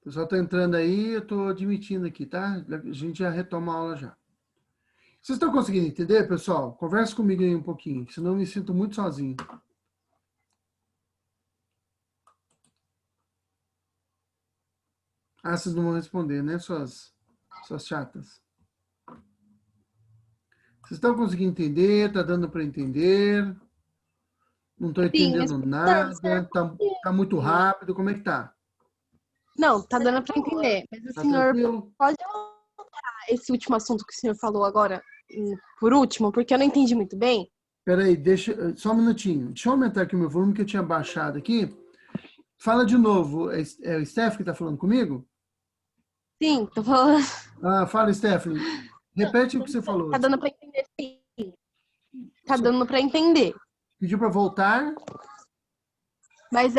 O pessoal está entrando aí, eu estou admitindo aqui, tá? A gente já retoma a aula já. Vocês estão conseguindo entender, pessoal? Conversa comigo aí um pouquinho, senão eu me sinto muito sozinho. Ah, vocês não vão responder, né, suas chatas? Vocês estão conseguindo entender? Tá dando para entender? Não estou Sim, mas entendendo professor, o senhor nada? Tá muito rápido? Como é que tá? não, tá dando para entender. Mas o Tá senhor tranquilo? pode esse último assunto que o senhor falou agora, por último, porque eu não entendi muito bem. Peraí, deixa só um minutinho. Deixa eu aumentar aqui o meu volume que eu tinha baixado aqui. Fala de novo. É o Steph que está falando comigo? Sim, tô falando. Ah, fala, Stephanie. Repete o que você falou. Tá dando para entender, sim. Tá Só dando para entender. pediu para voltar. Mas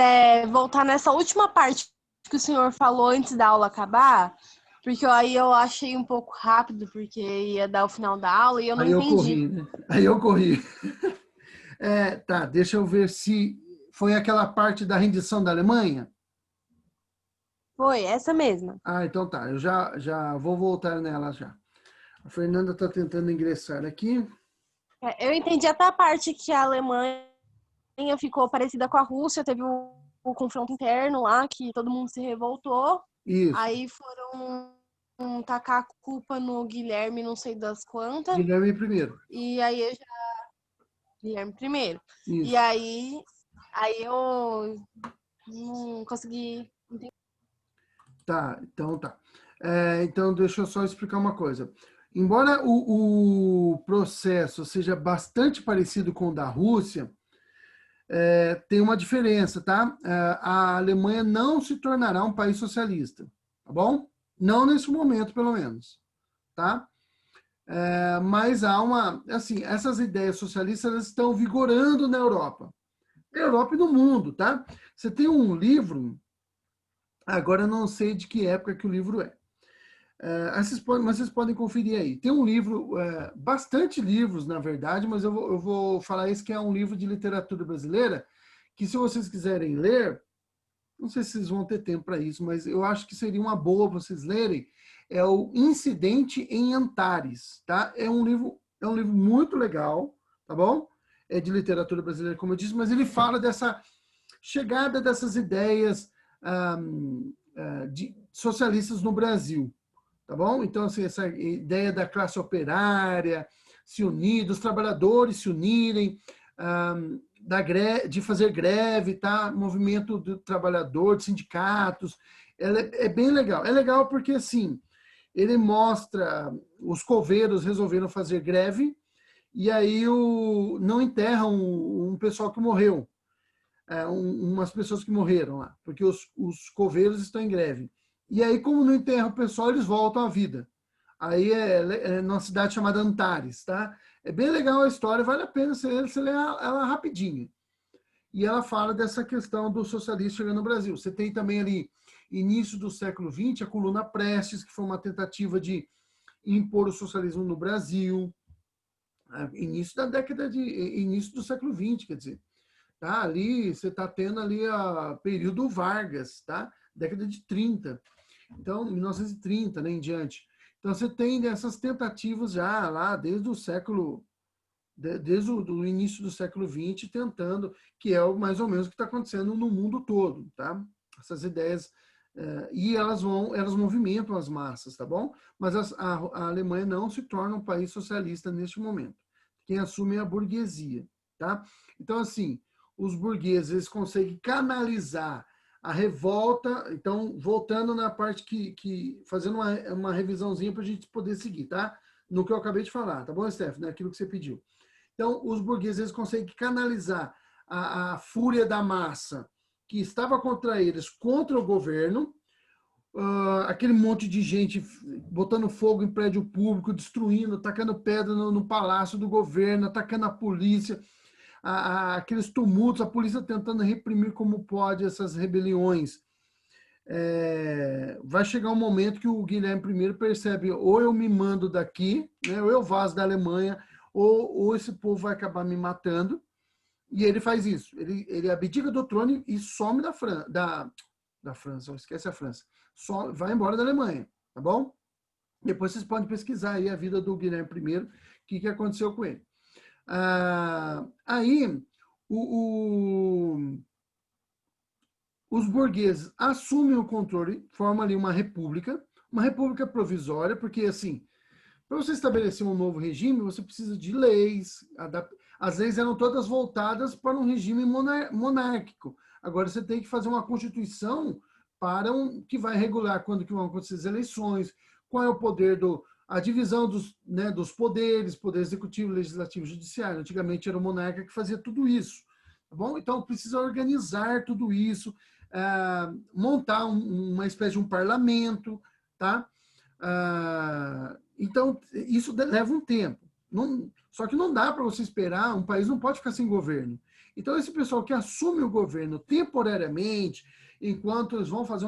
voltar nessa última parte que o senhor falou antes da aula acabar, porque aí eu achei um pouco rápido, porque ia dar o final da aula e eu não Aí eu entendi. corri, né? Aí eu corri. Tá, deixa eu ver se foi aquela parte da rendição da Alemanha. Foi, essa mesma. Ah, então tá. Eu já vou voltar nela já. A Fernanda está tentando ingressar aqui. Eu entendi até a parte que a Alemanha ficou parecida com a Rússia, teve o confronto interno lá, que todo mundo se revoltou. Isso. Aí foram tacar a culpa no Guilherme, não sei das quantas. Guilherme primeiro. E aí eu já. Guilherme primeiro. E Isso. aí eu não consegui. Tá, então tá. Então, deixa eu só explicar uma coisa. Embora o processo seja bastante parecido com o da Rússia, tem uma diferença, tá? A Alemanha não se tornará um país socialista, tá bom? Não nesse momento, pelo menos, tá? Mas há assim, essas ideias socialistas elas estão vigorando na Europa. Na Europa e no mundo, tá? Você tem um livro, agora eu não sei de que época que o livro é. Mas vocês podem conferir aí. Tem um livro, bastante livros, na verdade, mas eu vou falar esse que é um livro de literatura brasileira, que se vocês quiserem ler, não sei se vocês vão ter tempo para isso, mas eu acho que seria uma boa vocês lerem, é o Incidente em Antares, tá? É um livro muito legal, tá bom? É de literatura brasileira, como eu disse, mas ele fala dessa chegada dessas ideias de socialistas no Brasil, tá bom? Então, assim, essa ideia da classe operária se unir, dos trabalhadores se unirem, de fazer greve, tá? Movimento do trabalhador, de sindicatos, ela é bem legal. É legal porque, assim, ele mostra os coveiros resolveram fazer greve e aí não enterram um pessoal que morreu, umas pessoas que morreram lá, porque os coveiros estão em greve. E aí, como não enterra o pessoal, eles voltam à vida. Aí é numa cidade chamada Antares, tá? É bem legal a história, vale a pena você ler ela rapidinho. E ela fala dessa questão do socialismo chegando no Brasil. Você tem também ali, início do século XX, a Coluna Prestes, que foi uma tentativa de impor o socialismo no Brasil, início do século XX, quer dizer. Tá? Ali você está tendo ali a período Vargas, tá? Década de 30. Então, 1930, né, em diante. Então você tem essas tentativas já lá desde o século, desde o início do século XX, tentando, que é mais ou menos o que está acontecendo no mundo todo, tá? Essas ideias, e elas movimentam as massas, tá bom? Mas a Alemanha não se torna um país socialista neste momento. Quem assume é a burguesia, tá? Então, assim, os burgueses eles conseguem canalizar a revolta. Então, voltando na parte fazendo uma revisãozinha para a gente poder seguir, tá? No que eu acabei de falar, tá bom, Stephanie? Aquilo que você pediu. Então, os burgueses eles conseguem canalizar a fúria da massa que estava contra eles, contra o governo, aquele monte de gente botando fogo em prédio público, destruindo, tacando pedra no palácio do governo, atacando a polícia, aqueles tumultos, a polícia tentando reprimir como pode essas rebeliões. Vai chegar um momento que o Guilherme I percebe, ou eu me mando daqui, né, ou eu vazo da Alemanha, ou esse povo vai acabar me matando. E ele faz isso. Ele abdica do trono e some da França, esquece a França. Só vai embora da Alemanha, tá bom? Depois vocês podem pesquisar aí a vida do Guilherme I, o que aconteceu com ele. Aí, os burgueses assumem o controle, formam ali uma república provisória, porque assim, para você estabelecer um novo regime, você precisa de leis. As leis eram todas voltadas para um regime monárquico. Agora você tem que fazer uma constituição que vai regular quando que vão acontecer as eleições, qual é o poder a divisão dos poderes, poder executivo, legislativo, judiciário. Antigamente era o monarca que fazia tudo isso. Tá bom? Então precisa organizar tudo isso, montar uma espécie de um parlamento, tá? Então, isso leva um tempo. Só que não dá para você esperar, um país não pode ficar sem governo. Então, esse pessoal que assume o governo temporariamente, enquanto eles vão fazer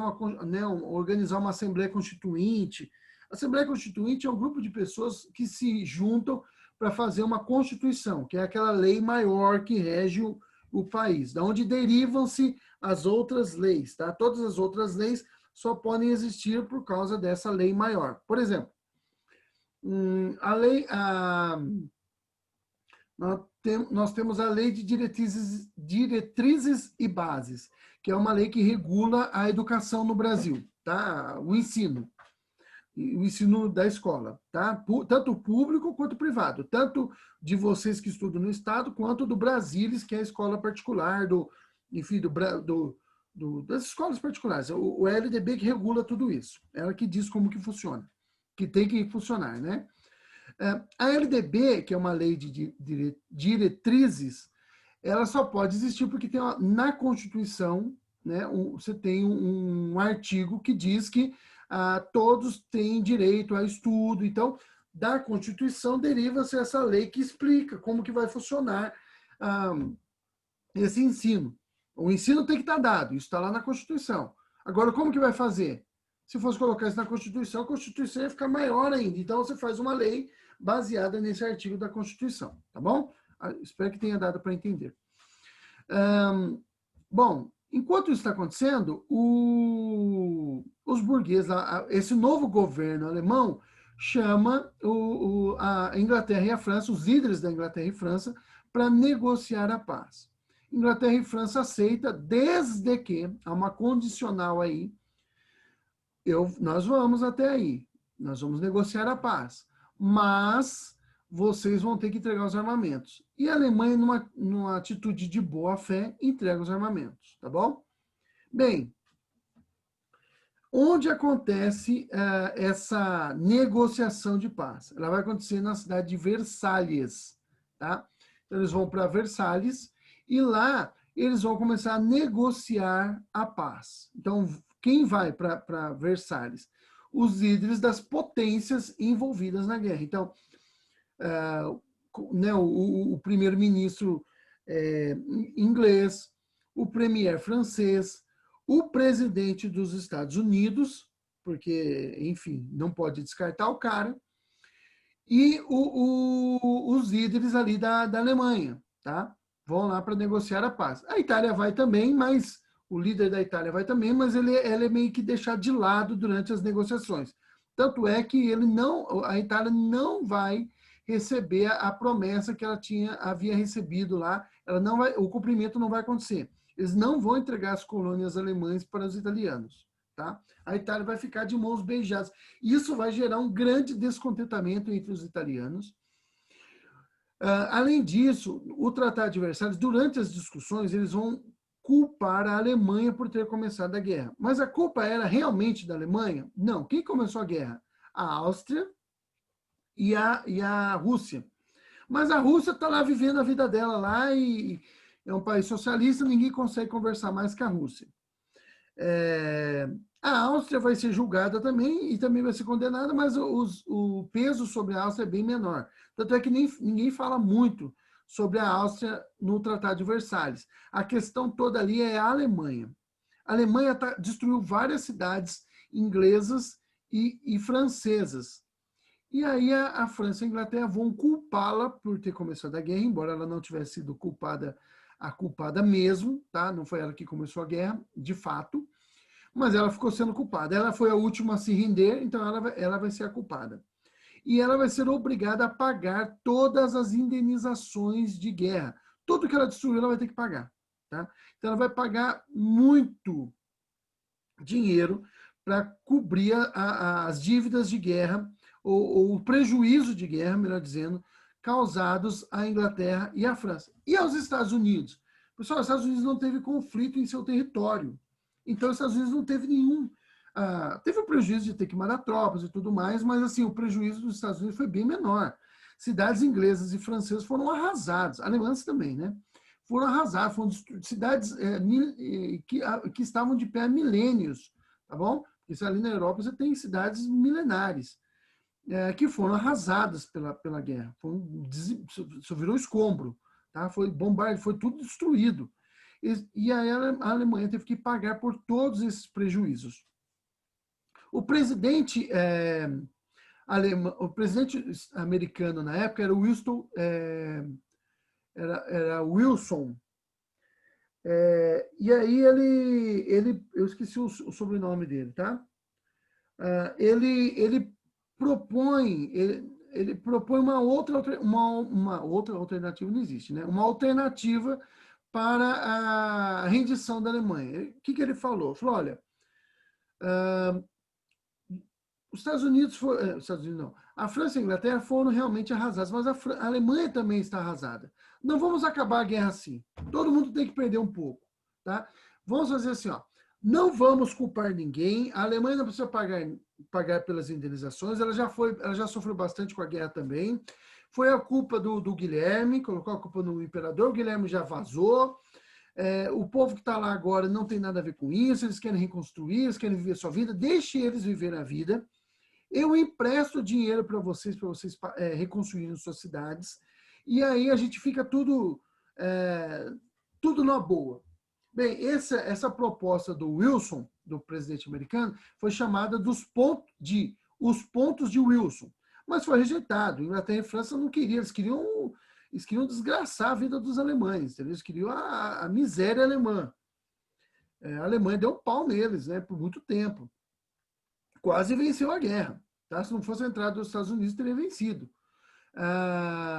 organizar uma Assembleia Constituinte. A Assembleia Constituinte é um grupo de pessoas que se juntam para fazer uma Constituição, que é aquela lei maior que rege o país, da onde derivam-se as outras leis. Tá? Todas as outras leis só podem existir por causa dessa lei maior. Por exemplo, nós temos a Lei de Diretrizes e Bases, que é uma lei que regula a educação no Brasil, tá? O ensino da escola, tá? Tanto público quanto privado, tanto de vocês que estudam no Estado, quanto do Brasilis, que é a escola particular, das escolas particulares. O LDB que regula tudo isso, ela que diz como que funciona, que tem que funcionar, né? A LDB, que é uma lei de diretrizes, ela só pode existir porque tem na Constituição, né, você tem um artigo que diz que todos têm direito a estudo. Então, da Constituição deriva-se essa lei que explica como que vai funcionar esse ensino. O ensino tem que estar dado, isso está lá na Constituição. Agora, como que vai fazer? Se fosse colocar isso na Constituição, a Constituição ia ficar maior ainda. Então, você faz uma lei baseada nesse artigo da Constituição, tá bom? Espero que tenha dado para entender. Bom, enquanto isso está acontecendo, os burgueses, esse novo governo alemão, chama a Inglaterra e a França, os líderes da Inglaterra e França, para negociar a paz. Inglaterra e França aceita, desde que há uma condicional aí, nós vamos até aí, nós vamos negociar a paz, mas vocês vão ter que entregar os armamentos. E a Alemanha, numa atitude de boa fé, entrega os armamentos, tá bom? Bem, onde acontece essa negociação de paz? Ela vai acontecer na cidade de Versalhes, tá? Então, eles vão para Versalhes e lá eles vão começar a negociar a paz. Então, quem vai para Versalhes? Os líderes das potências envolvidas na guerra. Então, o primeiro-ministro inglês, o premier francês, o presidente dos Estados Unidos, porque, enfim, não pode descartar o cara, e os líderes ali da Alemanha, tá? Vão lá para negociar a paz. A Itália vai também, mas o líder da Itália vai também, mas ele é meio que deixado de lado durante as negociações. Tanto é que a Itália não vai receber a promessa que ela havia recebido lá. O cumprimento não vai acontecer. Eles não vão entregar as colônias alemãs para os italianos, tá? A Itália vai ficar de mãos beijadas. Isso vai gerar um grande descontentamento entre os italianos. Além disso, o Tratado de Versalhes, durante as discussões, eles vão culpar a Alemanha por ter começado a guerra. Mas a culpa era realmente da Alemanha? Não. Quem começou a guerra? A Áustria e a Rússia. Mas a Rússia está lá vivendo a vida dela lá e é um país socialista, ninguém consegue conversar mais com a Rússia. A Áustria vai ser julgada também e também vai ser condenada, mas o peso sobre a Áustria é bem menor. Tanto é que ninguém fala muito sobre a Áustria no Tratado de Versalhes. A questão toda ali é a Alemanha. A Alemanha destruiu várias cidades inglesas e francesas. E aí a França e a Inglaterra vão culpá-la por ter começado a guerra, embora ela não tivesse sido a culpada mesmo, tá? Não foi ela que começou a guerra, de fato. mas ela ficou sendo culpada. Ela foi a última a se render, então ela vai ser a culpada. E ela vai ser obrigada a pagar todas as indenizações de guerra. Tudo que ela destruiu, ela vai ter que pagar. Tá? Então, ela vai pagar muito dinheiro para cobrir as dívidas de guerra, ou o prejuízo de guerra, melhor dizendo, causados à Inglaterra e à França. E aos Estados Unidos? Pessoal, os Estados Unidos não teve conflito em seu território. Então, os Estados Unidos não teve nenhum... teve o prejuízo de ter que mandar tropas e tudo mais, mas assim, o prejuízo dos Estados Unidos foi bem menor. Cidades inglesas e francesas foram arrasadas, alemãs também, né? Foram arrasadas, foram cidades que estavam de pé há milênios, tá bom? Porque ali na Europa você tem cidades milenares que foram arrasadas pela guerra, só virou escombro, tá? Foi bombardeio, foi tudo destruído. E aí a Alemanha teve que pagar por todos esses prejuízos. O presidente o presidente americano na época era Winston, era Wilson. E aí eu esqueci o sobrenome dele, tá? Ele propõe uma outra alternativa, não existe, né? Uma alternativa para a rendição da Alemanha. O que ele falou? Falou, olha, os Estados Unidos não. A França e a Inglaterra foram realmente arrasadas, mas a Alemanha também está arrasada. Não vamos acabar a guerra assim. Todo mundo tem que perder um pouco, tá? Vamos fazer assim, ó. Não vamos culpar ninguém. A Alemanha não precisa pagar pelas indenizações. Ela já sofreu bastante com a guerra também. Foi a culpa do Guilherme, colocou a culpa no imperador. O Guilherme já vazou. O povo que está lá agora não tem nada a ver com isso. Eles querem reconstruir, eles querem viver a sua vida. Deixe eles viverem a vida. Eu empresto dinheiro para vocês reconstruírem suas cidades. E aí a gente fica tudo na boa. Bem, essa proposta do Wilson, do presidente americano, foi chamada os pontos de Wilson. Mas foi rejeitado. Inglaterra e França não queriam, eles queriam desgraçar a vida dos alemães, eles queriam a miséria alemã. A Alemanha deu um pau neles, né, por muito tempo. Quase venceu a guerra. Tá? Se não fosse a entrada dos Estados Unidos, teria vencido.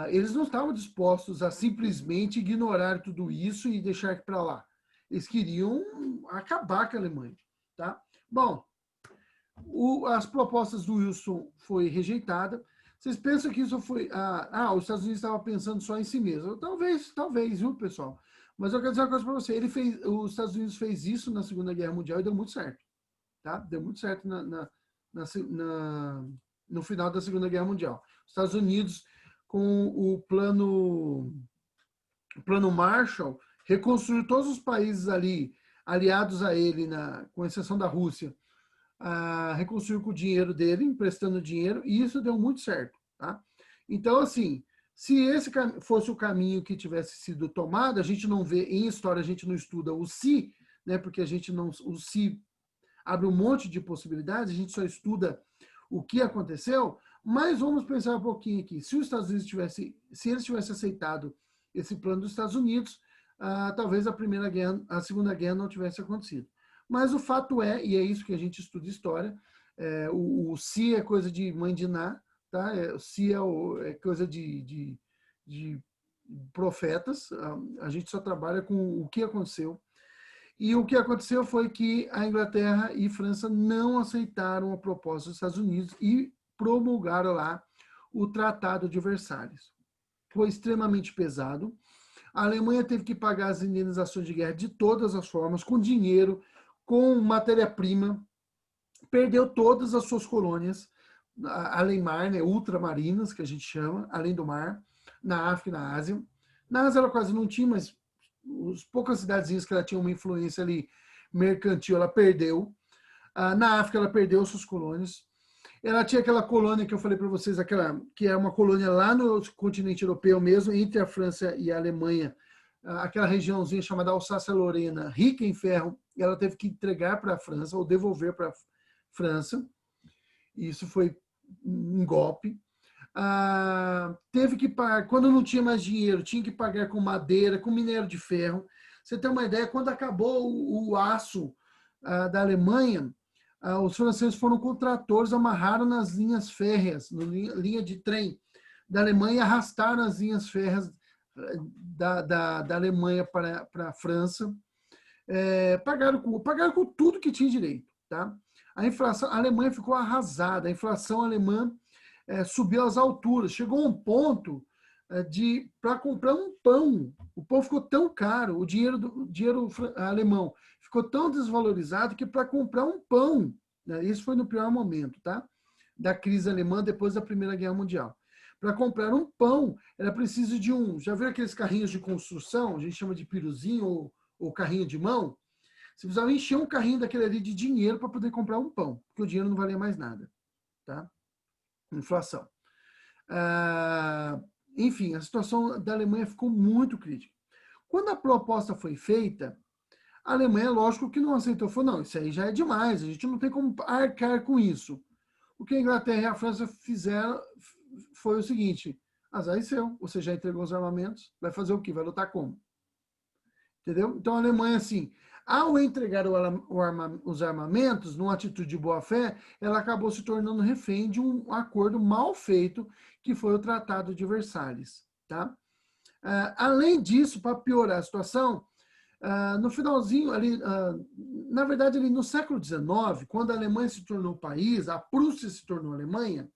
Eles não estavam dispostos a simplesmente ignorar tudo isso e deixar para lá. Eles queriam acabar com a Alemanha. Tá? Bom, as propostas do Wilson foi rejeitada. Vocês pensam que isso foi... os Estados Unidos estavam pensando só em si mesmo. Talvez, viu, pessoal? Mas eu quero dizer uma coisa para você. Os Estados Unidos fez isso na Segunda Guerra Mundial e deu muito certo. Tá? Deu muito certo no final da Segunda Guerra Mundial. Os Estados Unidos, com o plano Marshall, reconstruiu todos os países ali aliados a ele, com exceção da Rússia, reconstruiu com o dinheiro dele, emprestando dinheiro, e isso deu muito certo. Tá? Então, assim, se esse fosse o caminho que tivesse sido tomado, a gente não vê, em história, a gente não estuda o se, né, porque o se abre um monte de possibilidades, a gente só estuda o que aconteceu, mas vamos pensar um pouquinho aqui. Se os Estados Unidos eles tivessem aceitado esse plano dos Estados Unidos, talvez a Segunda Guerra não tivesse acontecido. Mas o fato e é isso que a gente estuda história, o se é coisa de mãe de Ná, tá? O se é coisa de profetas, a gente só trabalha com o que aconteceu. E o que aconteceu foi que a Inglaterra e França não aceitaram a proposta dos Estados Unidos e promulgaram lá o Tratado de Versalhes. Foi extremamente pesado. A Alemanha teve que pagar as indenizações de guerra de todas as formas, com dinheiro, com matéria-prima, perdeu todas as suas colônias, além mar, né, ultramarinas, que a gente chama, além do mar, na África e na Ásia. Na Ásia ela quase não tinha, mas as poucas cidadezinhas que ela tinha uma influência ali mercantil, ela perdeu. Na África, ela perdeu suas colônias. Ela tinha aquela colônia que eu falei para vocês, que é uma colônia lá no continente europeu mesmo, entre a França e a Alemanha, aquela regiãozinha chamada Alsácia-Lorena, rica em ferro, ela teve que entregar para a França, ou devolver para a França. Isso foi um golpe. Teve que pagar, quando não tinha mais dinheiro, tinha que pagar com madeira, com minério de ferro. Você tem uma ideia, quando acabou o aço da Alemanha, os franceses foram com tratores, amarraram nas linhas férreas, linha de trem da Alemanha, e arrastaram as linhas férreas da Alemanha para a França. Pagaram com tudo que tinha direito. Tá? A Alemanha ficou arrasada, a inflação alemã subiu às alturas, chegou a um ponto para comprar um pão. O pão ficou tão caro, o dinheiro alemão ficou tão desvalorizado que para comprar um pão, né, isso foi no pior momento, tá? Da crise alemã depois da Primeira Guerra Mundial. Para comprar um pão, era preciso de já viu aqueles carrinhos de construção, a gente chama de piruzinho ou carrinho de mão? Você precisava encher um carrinho daquele ali de dinheiro para poder comprar um pão, porque o dinheiro não valia mais nada, tá? Inflação. Enfim, a situação da Alemanha ficou muito crítica. Quando a proposta foi feita, a Alemanha, lógico que não aceitou, falou, não, isso aí já é demais, a gente não tem como arcar com isso. O que a Inglaterra e a França fizeram foi o seguinte, azar é seu, você já entregou os armamentos, vai fazer o quê? Vai lutar como? Entendeu? Então a Alemanha, assim, ao entregar os armamentos, numa atitude de boa-fé, ela acabou se tornando refém de um acordo mal feito, que foi o Tratado de Versalhes. Tá? Além disso, para piorar a situação, no finalzinho, ali, na verdade, ali no século XIX, quando a Alemanha se tornou país, a Prússia se tornou Alemanha,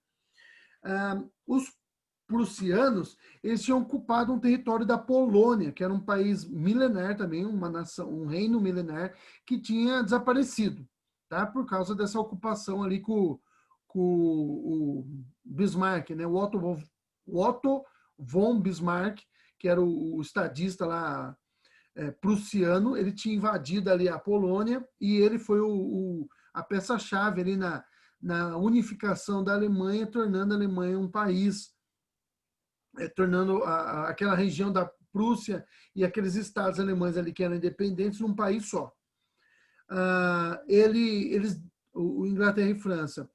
os prussianos, eles tinham ocupado um território da Polônia, que era um país milenar também, uma nação, um reino milenar, que tinha desaparecido, tá? Por causa dessa ocupação ali com o Bismarck, né? O Otto von Bismarck, que era o estadista lá prussiano, ele tinha invadido ali a Polônia e ele foi a peça-chave ali na unificação da Alemanha, tornando a Alemanha um país, tornando aquela região da Prússia e aqueles estados alemães ali que eram independentes num país só. O Inglaterra e França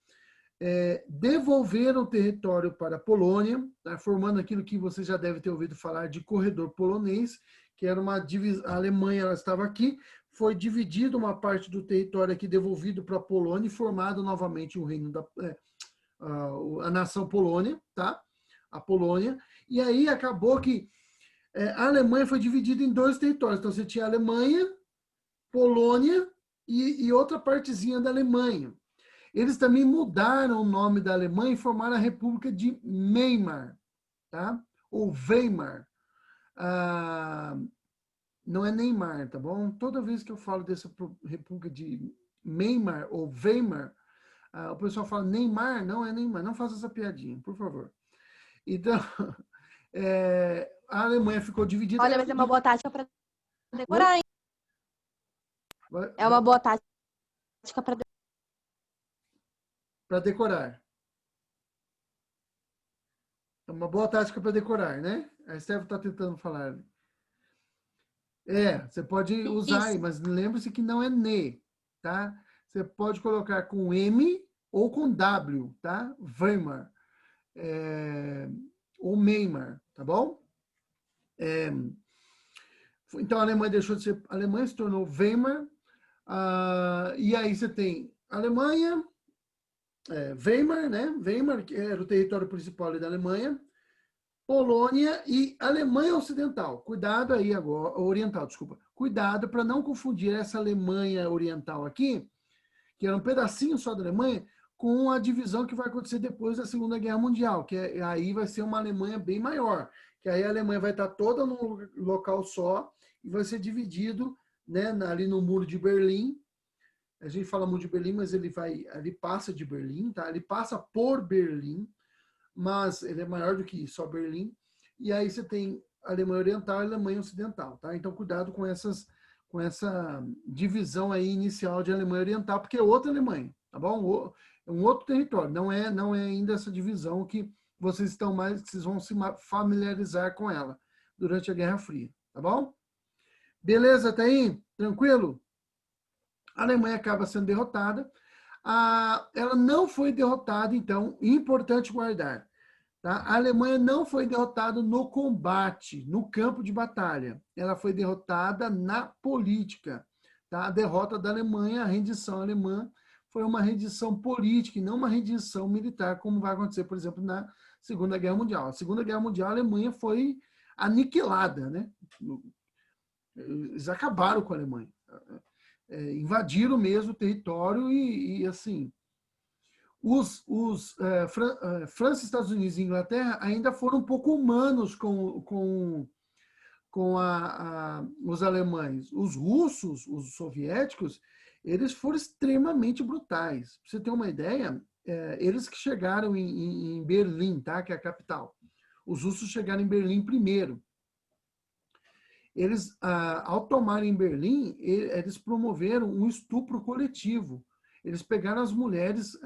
devolveram o território para a Polônia, tá, formando aquilo que você já deve ter ouvido falar de corredor polonês, que era uma divisão. A Alemanha ela estava aqui, foi dividido uma parte do território aqui, devolvido para a Polônia e formado novamente o reino a nação Polônia, tá? A Polônia, e aí acabou que a Alemanha foi dividida em dois territórios. Então você tinha a Alemanha, Polônia e outra partezinha da Alemanha. Eles também mudaram o nome da Alemanha e formaram a República de Weimar, tá? Ou Weimar. Não é Neymar, tá bom? Toda vez que eu falo dessa República de Weimar ou Weimar, o pessoal fala Neymar, não é Neymar. Não faça essa piadinha, por favor. Então, a Alemanha ficou dividida. Olha, mas é uma boa tática para decorar, hein? É uma boa tática para decorar. É uma boa tática para decorar, né? A Estela está tentando falar. Você pode usar aí, mas lembre-se que não é ne, tá? Você pode colocar com M ou com W, tá? Weimar. Ou Weimar, tá bom? Então a Alemanha deixou de ser Alemanha, se tornou Weimar. E aí você tem Alemanha, Weimar, né? Weimar, que era o território principal da Alemanha, Polônia e Alemanha Ocidental. Cuidado aí agora, oriental, desculpa. Cuidado para não confundir essa Alemanha Oriental aqui, que era um pedacinho só da Alemanha, com a divisão que vai acontecer depois da Segunda Guerra Mundial, que aí vai ser uma Alemanha bem maior, que aí a Alemanha vai estar toda num local só e vai ser dividido, né, ali no Muro de Berlim. A gente fala Muro de Berlim, mas ele passa de Berlim, tá? Ele passa por Berlim, mas ele é maior do que só Berlim. E aí você tem a Alemanha Oriental e a Alemanha Ocidental, tá? Então cuidado com essa divisão aí inicial de Alemanha Oriental, porque é outra Alemanha, tá bom? É um outro território, não é ainda essa divisão que vocês vão se familiarizar com ela durante a Guerra Fria, tá bom? Beleza, tá aí? Tranquilo? A Alemanha acaba sendo derrotada. Ela não foi derrotada, então, importante guardar. Tá? A Alemanha não foi derrotada no combate, no campo de batalha. Ela foi derrotada na política. tá? A derrota da Alemanha, a rendição alemã, foi uma rendição política e não uma rendição militar, como vai acontecer, por exemplo, na Segunda Guerra Mundial. Na Segunda Guerra Mundial, a Alemanha foi aniquilada, né? Eles acabaram com a Alemanha. Invadiram mesmo o território e assim, França, Estados Unidos e Inglaterra ainda foram um pouco humanos com os alemães. Os russos, os soviéticos, eles foram extremamente brutais. Para você ter uma ideia, eles que chegaram em Berlim, tá? Que é a capital. Os russos chegaram em Berlim primeiro. Eles, ao tomarem Berlim, eles promoveram um estupro coletivo. Eles pegaram as mulheres,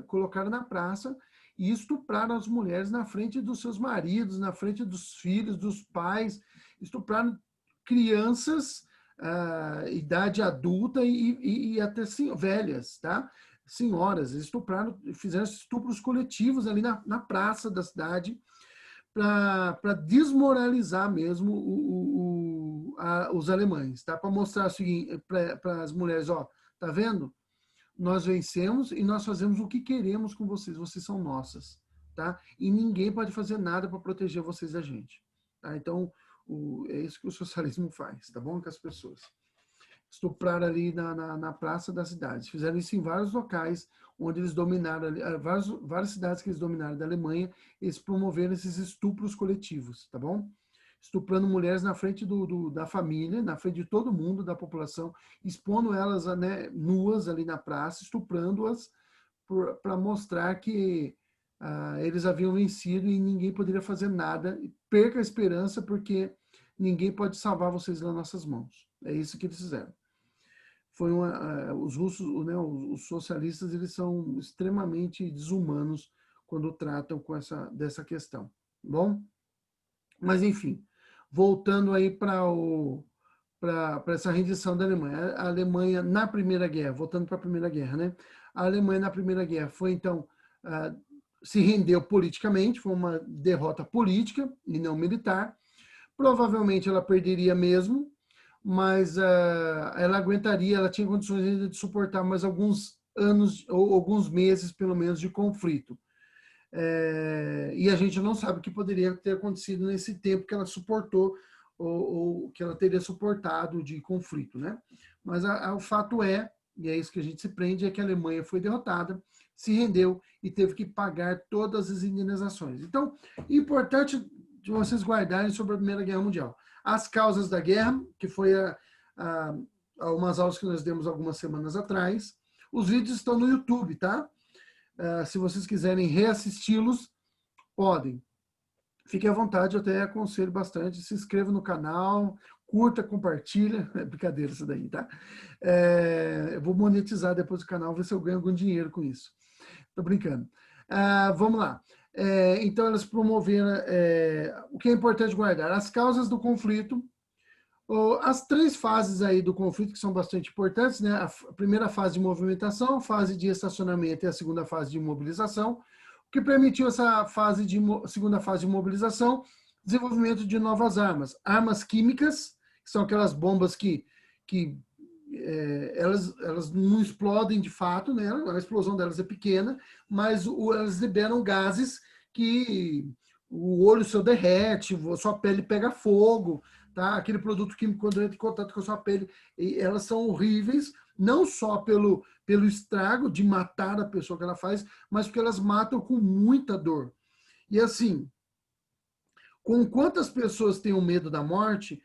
colocaram na praça e estupraram as mulheres na frente dos seus maridos, na frente dos filhos, dos pais. Estupraram crianças, idade adulta e até velhas, tá? Senhoras. Estupraram, fizeram estupros coletivos ali na praça da cidade para desmoralizar mesmo os alemães, tá? Para mostrar o seguinte para as mulheres, ó, tá vendo? Nós vencemos e nós fazemos o que queremos com vocês. Vocês são nossas, tá? E ninguém pode fazer nada para proteger vocês da gente, tá? Então, é isso que o socialismo faz, tá bom? Com as pessoas. Estuprar ali na praça da cidade. Fizeram isso em vários locais onde eles dominaram, várias cidades que eles dominaram da Alemanha, eles promoveram esses estupros coletivos, tá bom? Estuprando mulheres na frente da família, na frente de todo mundo, da população, expondo elas, né, nuas ali na praça, estuprando-as para mostrar que eles haviam vencido e ninguém poderia fazer nada. Perca a esperança porque ninguém pode salvar vocês nas nossas mãos. É isso que eles fizeram. Os russos, né, os socialistas, eles são extremamente desumanos quando tratam dessa questão. Bom? Mas, enfim, voltando aí para essa rendição da Alemanha. A Alemanha na Primeira Guerra, voltando para a Primeira Guerra, né? A Alemanha na Primeira Guerra foi, então, se rendeu politicamente, foi uma derrota política e não militar. Provavelmente ela perderia mesmo, mas ela aguentaria, ela tinha condições ainda de suportar mais alguns anos ou alguns meses, pelo menos, de conflito. E a gente não sabe o que poderia ter acontecido nesse tempo que ela suportou ou que ela teria suportado de conflito, né? Mas o fato é, e é isso que a gente se prende, é que a Alemanha foi derrotada, se rendeu e teve que pagar todas as indenizações. Então, importante de vocês guardarem sobre a Primeira Guerra Mundial. As causas da guerra, que foi umas aulas que nós demos algumas semanas atrás. Os vídeos estão no YouTube, tá? Se vocês quiserem reassisti-los, podem. Fiquem à vontade, eu até aconselho bastante. Se inscreva no canal, curta, compartilha. É brincadeira isso daí, tá? Eu vou monetizar depois do canal, ver se eu ganho algum dinheiro com isso. Tô brincando. Vamos lá. Então, elas promoveram o que é importante guardar. As causas do conflito, as três fases aí do conflito que são bastante importantes, né? A primeira fase de movimentação, a fase de estacionamento e a segunda fase de mobilização, o que permitiu essa segunda fase de mobilização, desenvolvimento de novas armas. Armas químicas, que são aquelas bombas que elas não explodem de fato, né? A explosão delas é pequena, mas elas liberam gases que o olho seu derrete, a sua pele pega fogo, tá? Aquele produto químico, quando entra em contato com a sua pele, elas são horríveis, não só pelo estrago de matar a pessoa que ela faz, mas porque elas matam com muita dor. E assim, com quantas pessoas tenham medo da morte,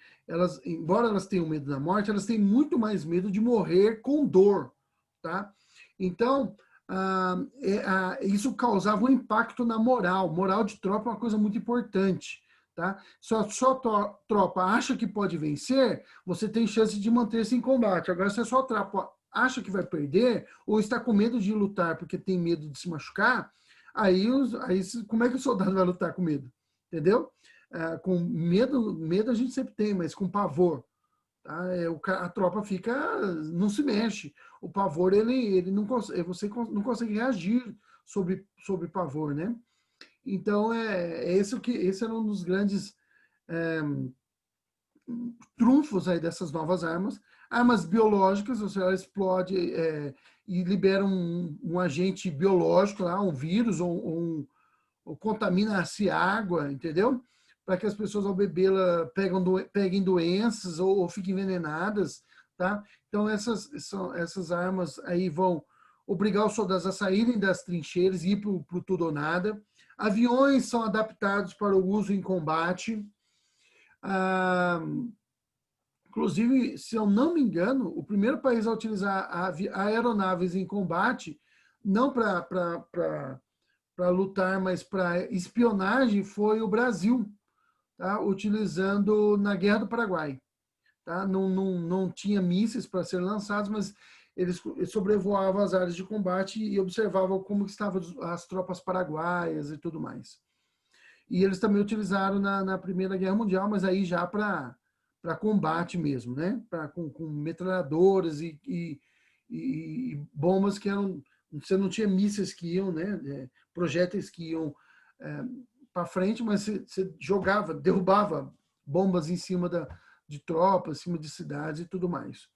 embora elas tenham medo da morte, elas têm muito mais medo de morrer com dor, tá? Então, isso causava um impacto na moral. Moral de tropa é uma coisa muito importante, tá? Se a sua tropa acha que pode vencer, você tem chance de manter-se em combate. Agora, se a sua tropa acha que vai perder, ou está com medo de lutar porque tem medo de se machucar, aí como é que o soldado vai lutar com medo? Entendeu? Com medo a gente sempre tem, mas com pavor, tá? A tropa não se mexe. O pavor, ele não consegue, você não consegue reagir sobre pavor, né? Então, esse era um dos grandes trunfos aí dessas novas armas biológicas, ou seja, ela explode e libera um agente biológico lá, um vírus ou contamina-se água, entendeu? Para que as pessoas ao bebê-la peguem doenças ou fiquem envenenadas, tá? Então essas armas aí vão obrigar os soldados a saírem das trincheiras e ir para o tudo ou nada. Aviões são adaptados para o uso em combate. Inclusive, se eu não me engano, o primeiro país a utilizar aeronaves em combate, não para lutar, mas para espionagem, foi o Brasil, tá? Utilizando na Guerra do Paraguai. Tá? Não tinha mísseis para ser lançados, mas eles sobrevoavam as áreas de combate e observavam como estavam as tropas paraguaias e tudo mais. E eles também utilizaram na Primeira Guerra Mundial, mas aí já para combate mesmo, né? Com metralhadoras e bombas que eram... Você não tinha mísseis que iam, né? Projéteis que iam para frente, mas você jogava, derrubava bombas em cima de tropas, em cima de cidades e tudo mais.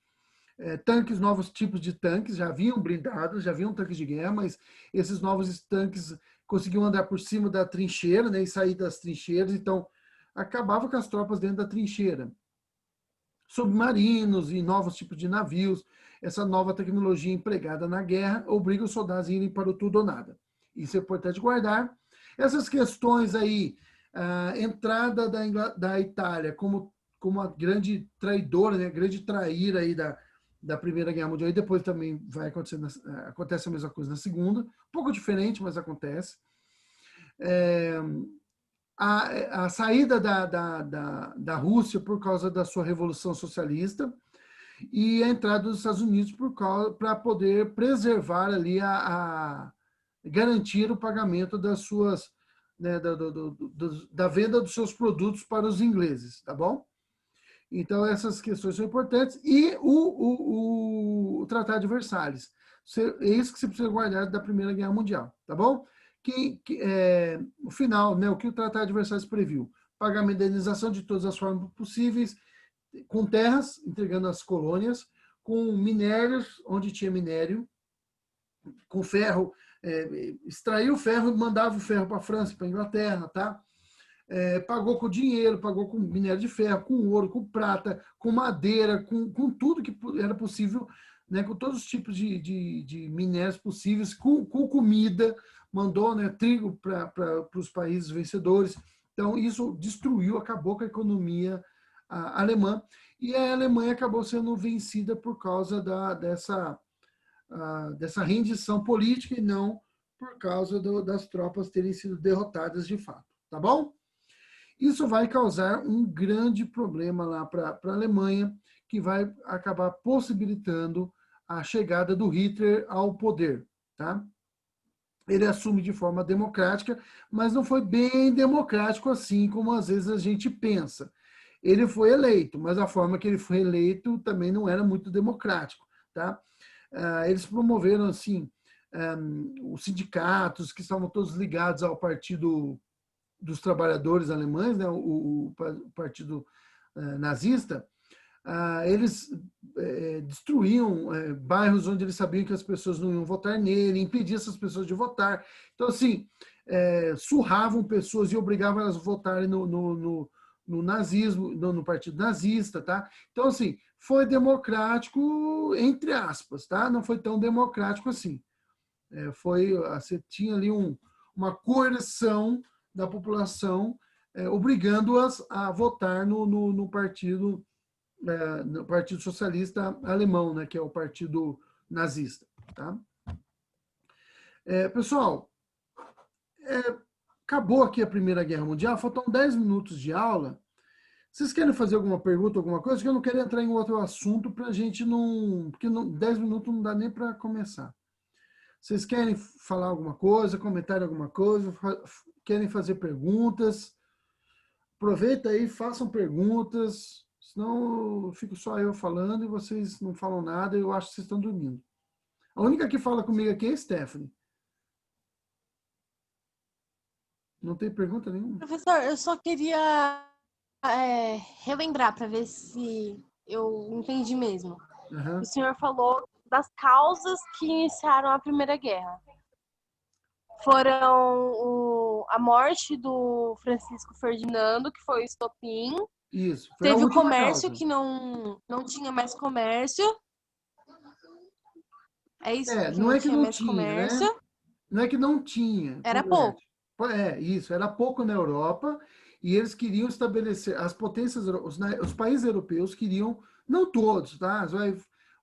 Tanques, novos tipos de tanques, já haviam blindados, já haviam tanques de guerra, mas esses novos tanques conseguiam andar por cima da trincheira, né, e sair das trincheiras, então acabava com as tropas dentro da trincheira. Submarinos e novos tipos de navios, essa nova tecnologia empregada na guerra obriga os soldados a irem para o tudo ou nada. Isso é importante guardar. Essas questões aí, a entrada da Itália como a grande traidora, né, grande traíra aí da Primeira Guerra Mundial, e depois também vai acontecer, acontece a mesma coisa na Segunda, um pouco diferente, mas acontece. A saída da Rússia por causa da sua Revolução Socialista e a entrada dos Estados Unidos para poder preservar ali garantir o pagamento das suas, né, da venda dos seus produtos para os ingleses, tá bom? Então, essas questões são importantes. E o Tratado de Versalhes. É isso que você precisa guardar da Primeira Guerra Mundial, tá bom? O final, né, o que o Tratado de Versalhes previu? Pagamento da indenização de todas as formas possíveis, com terras, entregando as colônias, com minérios, onde tinha minério, com ferro, extraiu o ferro e mandava o ferro para a França, para a Inglaterra, tá? Pagou com dinheiro, pagou com minério de ferro, com ouro, com prata, com madeira, com tudo que era possível, né, com todos os tipos de minérios possíveis, com comida, mandou, né, trigo para os países vencedores. Então, isso destruiu, acabou com a economia alemã, e a Alemanha acabou sendo vencida por causa dessa rendição política e não por causa das tropas terem sido derrotadas de fato. Tá bom? Isso vai causar um grande problema lá para a Alemanha, que vai acabar possibilitando a chegada do Hitler ao poder. Tá? Ele assume de forma democrática, mas não foi bem democrático assim como às vezes a gente pensa. Ele foi eleito, mas a forma que ele foi eleito também não era muito democrático. Tá? Eles promoveram assim os sindicatos que estavam todos ligados ao Partido dos Trabalhadores Alemães, né, o partido nazista. Eles destruíam bairros onde eles sabiam que as pessoas não iam votar nele, impediam essas pessoas de votar. Então, assim, surravam pessoas e obrigavam elas a votarem no nazismo, no partido nazista, tá? Então, assim, foi democrático, entre aspas, tá? Não foi tão democrático assim. Você tinha ali uma coerção da população, obrigando-as a votar no Partido Socialista Alemão, né, que é o partido nazista. Tá? Pessoal, acabou aqui a Primeira Guerra Mundial, faltam 10 minutos de aula. Vocês querem fazer alguma pergunta, alguma coisa? Que eu não quero entrar em outro assunto para a gente não... Porque 10 minutos não dá nem para começar. Vocês querem falar alguma coisa, comentar alguma coisa, querem fazer perguntas? Aproveita aí, façam perguntas, senão fico só eu falando e vocês não falam nada e eu acho que vocês estão dormindo. A única que fala comigo aqui é a Stephanie. Não tem pergunta nenhuma? Professor, eu só queria relembrar para ver se eu entendi mesmo. O Aham. senhor falou das causas que iniciaram a Primeira Guerra. Foram a morte do Francisco Ferdinando, que foi o estopim. Isso, foi a Teve o última comércio, causa. que não tinha mais comércio. É isso? Que Não não é que tinha não mais tinha, comércio. né? Não é que não tinha Era pouco. comércio. Isso, era pouco na Europa e eles queriam estabelecer, as potências, os países europeus queriam, não todos, tá?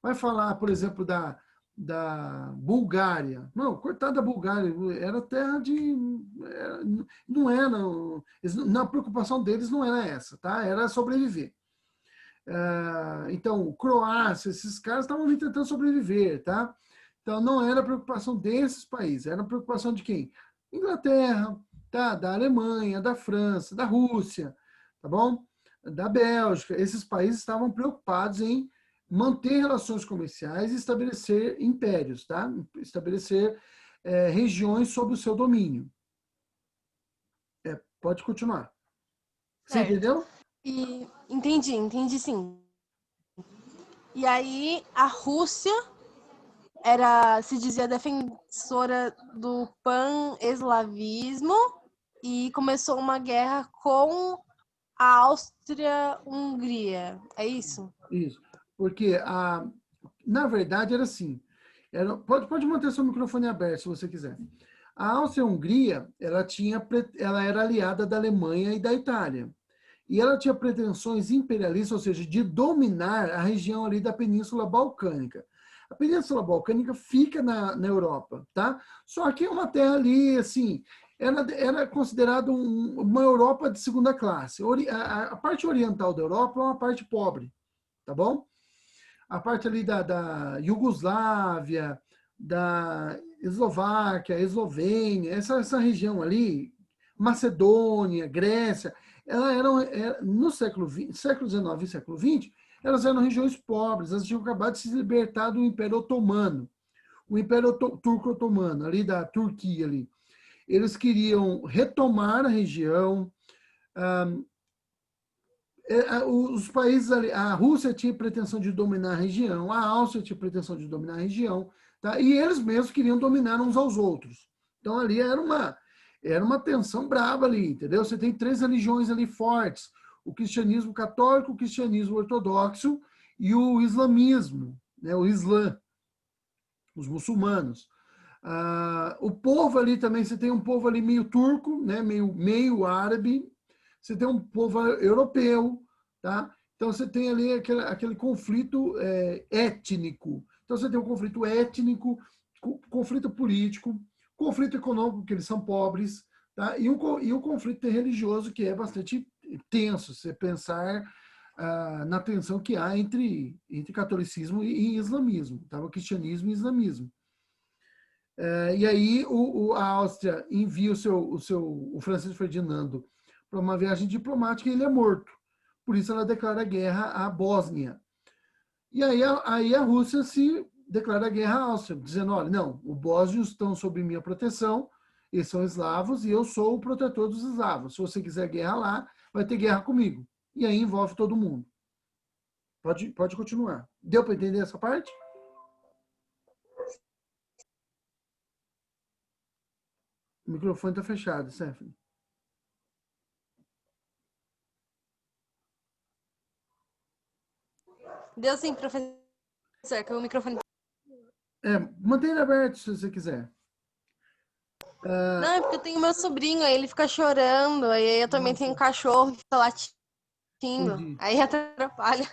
Vai falar, por exemplo, da Bulgária. Não, coitada da Bulgária, era terra de. Não era. Na preocupação deles não era essa, tá? Era sobreviver. Então, Croácia, esses caras estavam ali tentando sobreviver, tá? Então, não era preocupação desses países, era preocupação de quem? Inglaterra, tá? Da Alemanha, da França, da Rússia, tá bom? Da Bélgica. Esses países estavam preocupados em manter relações comerciais e estabelecer impérios, tá? Estabelecer regiões sob o seu domínio. Pode continuar. Você Certo. entendeu? E entendi sim. E aí a Rússia se dizia defensora do pan-eslavismo e começou uma guerra com a Áustria-Hungria. É isso? Isso. Porque, na verdade, era assim. Pode manter seu microfone aberto, se você quiser. A Áustria-Hungria, ela era aliada da Alemanha e da Itália. E ela tinha pretensões imperialistas, ou seja, de dominar a região ali da Península Balcânica. A Península Balcânica fica na Europa, tá? Só que é uma terra ali, assim, era considerada uma Europa de segunda classe. A parte oriental da Europa é uma parte pobre, tá bom? A parte ali da Iugoslávia, da Eslováquia, Eslovênia, essa região ali, Macedônia, Grécia, no século XIX e século XX, elas eram regiões pobres, elas tinham acabado de se libertar do Império Otomano, o Império Turco-Otomano, ali da Turquia ali. Eles queriam retomar a região, os países ali, a Rússia tinha pretensão de dominar a região, a Áustria tinha pretensão de dominar a região, tá? E eles mesmos queriam dominar uns aos outros. Então ali era uma tensão brava ali, entendeu? Você tem três religiões ali fortes: o cristianismo católico, o cristianismo ortodoxo e o islamismo, né? O Islã, os muçulmanos. O povo ali também, você tem um povo ali meio turco, né? meio árabe, você tem um povo europeu, tá? Então você tem ali aquele conflito étnico. Então você tem um conflito étnico, conflito político, conflito econômico, porque eles são pobres, tá? E o conflito religioso, que é bastante tenso, se você pensar na tensão que há entre catolicismo e islamismo, tá? O cristianismo e islamismo. E aí a Áustria envia o Francisco Ferdinando para uma viagem diplomática e ele é morto. Por isso ela declara guerra à Bósnia. E aí a Rússia se declara guerra à Áustria, dizendo, olha, não, os bósnios estão sob minha proteção, eles são eslavos e eu sou o protetor dos eslavos. Se você quiser guerra lá, vai ter guerra comigo. E aí envolve todo mundo. Pode continuar. Deu para entender essa parte? O microfone está fechado, Stephanie. Deu sim, professor, que o microfone. Mantenha ele aberto se você quiser. Não, é porque eu tenho meu sobrinho, aí ele fica chorando, aí eu também tenho um Nossa, cachorro que fica latindo, entendi. aí atrapalha.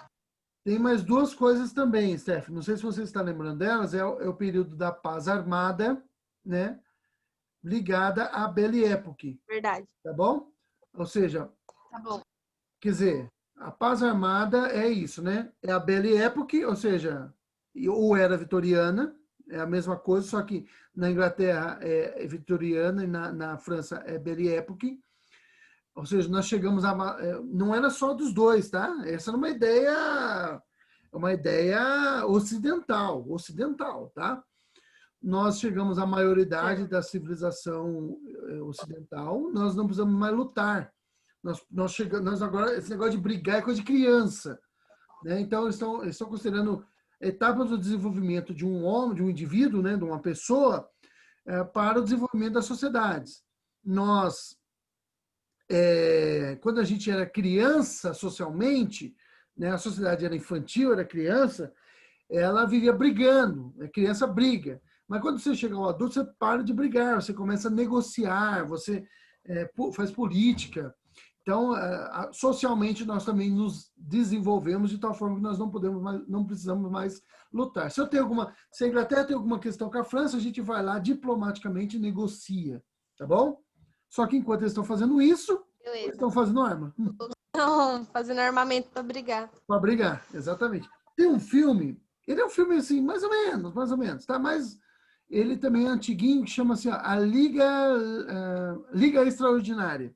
Tem mais duas coisas também, Steph. Não sei se você está lembrando delas. É o período da paz armada, né? Ligada à Belle Époque, Verdade. tá bom? Ou seja, Tá bom. quer dizer, a paz armada é isso, né? É a Belle Époque, ou seja, ou era vitoriana, é a mesma coisa, só que na Inglaterra é vitoriana e na França é Belle Époque. Ou seja, nós chegamos a. Não era só dos dois, tá? Essa era uma ideia ocidental, tá? Nós chegamos à maioridade Certo. da civilização ocidental, nós não precisamos mais lutar. Nós chegamos, nós agora, esse negócio de brigar é coisa de criança, né? Então, eles estão considerando etapas do desenvolvimento de um homem, de um indivíduo, né, de uma pessoa, para o desenvolvimento das sociedades. Nós, quando a gente era criança socialmente, né, a sociedade era infantil, era criança, ela vivia brigando, a criança briga. Mas quando você chega ao adulto, você para de brigar, você começa a negociar, você faz política. Então, socialmente, nós também nos desenvolvemos de tal forma que nós não precisamos mais lutar. Se a Inglaterra tem alguma questão com a França, a gente vai lá diplomaticamente e negocia, tá bom? Só que enquanto eles estão fazendo isso, eles estão fazendo arma. Não, fazendo armamento para brigar. Para brigar, exatamente. Tem um filme, ele é um filme assim, mais ou menos, tá? Mas ele também é antiguinho, que chama assim, a Liga Extraordinária.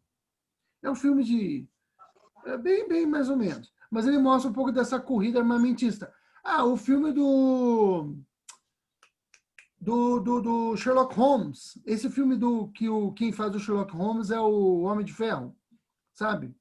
É um filme bem mais ou menos. Mas ele mostra um pouco dessa corrida armamentista. O filme do Sherlock Holmes. Esse filme quem faz o Sherlock Holmes é o Homem de Ferro, sabe?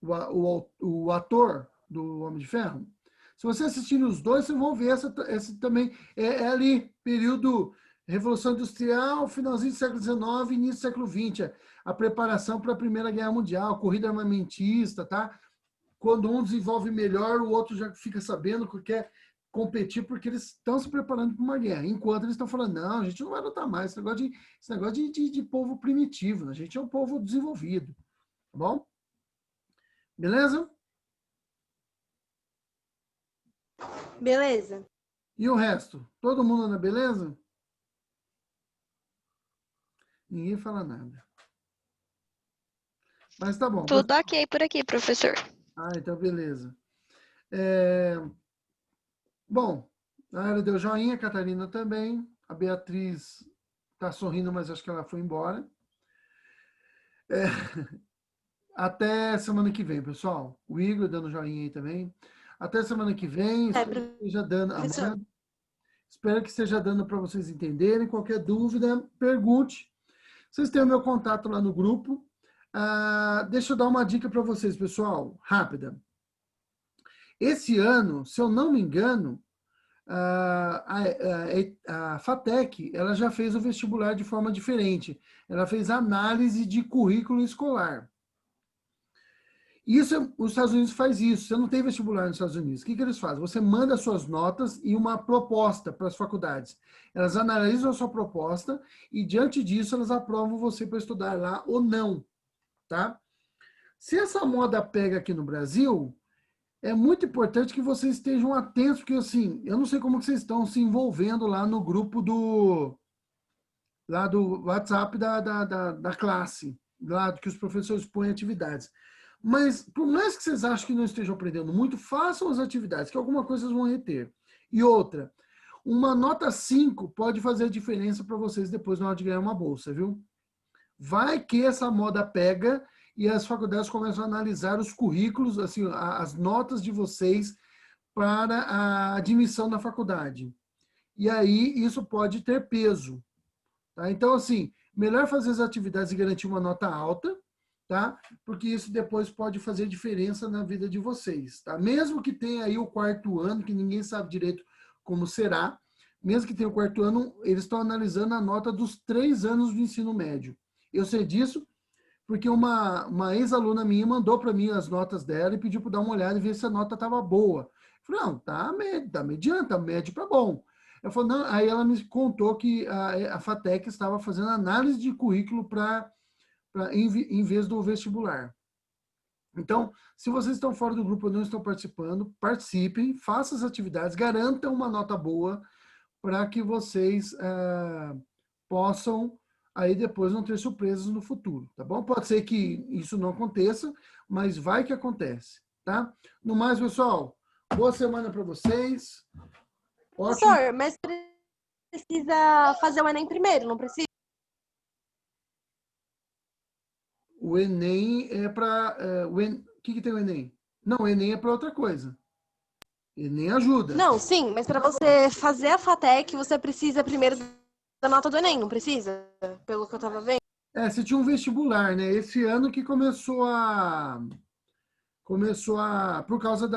O ator do Homem de Ferro. Se você assistir os dois, vocês vão ver essa também. É ali, período Revolução Industrial, finalzinho do século XIX, início do século XX. A preparação para a Primeira Guerra Mundial, corrida armamentista, tá? Quando um desenvolve melhor, o outro já fica sabendo que quer competir porque eles estão se preparando para uma guerra. Enquanto eles estão falando, não, a gente não vai lutar mais. Esse negócio de povo primitivo. Né? A gente é um povo desenvolvido. Tá bom? Beleza? Beleza. E o resto? Todo mundo anda beleza? Ninguém fala nada. Mas tá bom. Tudo ok por aqui, professor. Então beleza. Bom, a Ana deu joinha, a Catarina também. A Beatriz está sorrindo, mas acho que ela foi embora. Até semana que vem, pessoal. O Igor dando joinha aí também. Até semana que vem. Espero que esteja dando. Espero que esteja dando para vocês entenderem. Qualquer dúvida, pergunte. Vocês têm o meu contato lá no grupo. Deixa eu dar uma dica para vocês, pessoal, rápida. Esse ano, se eu não me engano, a FATEC ela já fez o vestibular de forma diferente. Ela fez análise de currículo escolar. Os Estados Unidos faz isso. Você não tem vestibular nos Estados Unidos. O que eles fazem? Você manda suas notas e uma proposta para as faculdades. Elas analisam a sua proposta e, diante disso, elas aprovam você para estudar lá ou não. Tá? Se essa moda pega aqui no Brasil, é muito importante que vocês estejam atentos, porque assim, eu não sei como que vocês estão se envolvendo lá no grupo do WhatsApp da classe, lá que os professores põem atividades. Mas, por mais que vocês achem que não estejam aprendendo muito, façam as atividades, que alguma coisa vocês vão reter. E outra, uma nota 5 pode fazer a diferença para vocês depois na hora de ganhar uma bolsa, viu? Vai que essa moda pega e as faculdades começam a analisar os currículos, assim, as notas de vocês para a admissão na faculdade. E aí isso pode ter peso. Tá? Então, assim, melhor fazer as atividades e garantir uma nota alta, tá? Porque isso depois pode fazer diferença na vida de vocês. Tá? Mesmo que tenha aí o quarto ano, que ninguém sabe direito como será, mesmo que tenha o quarto ano, eles estão analisando a nota dos 3 anos do ensino médio. Eu sei disso porque uma ex-aluna minha mandou para mim as notas dela e pediu para dar uma olhada e ver se a nota estava boa. Eu falei, não, tá mediano, tá médio para bom. Eu falei, não, aí ela me contou que a FATEC estava fazendo análise de currículo em vez do vestibular. Então, se vocês estão fora do grupo ou não estão participando, participem, façam as atividades, garantam uma nota boa para que vocês possam aí depois não ter surpresas no futuro, tá bom? Pode ser que isso não aconteça, mas vai que acontece, tá? No mais, pessoal, boa semana para vocês. Professor, mas precisa fazer o Enem primeiro, não precisa? O Enem é para... o que tem o Enem? Não, o Enem é para outra coisa. Enem ajuda. Não, sim, mas para você fazer a FATEC, você precisa primeiro da nota do Enem, não precisa? Pelo que eu estava vendo. você tinha um vestibular, né? Esse ano que começou a por causa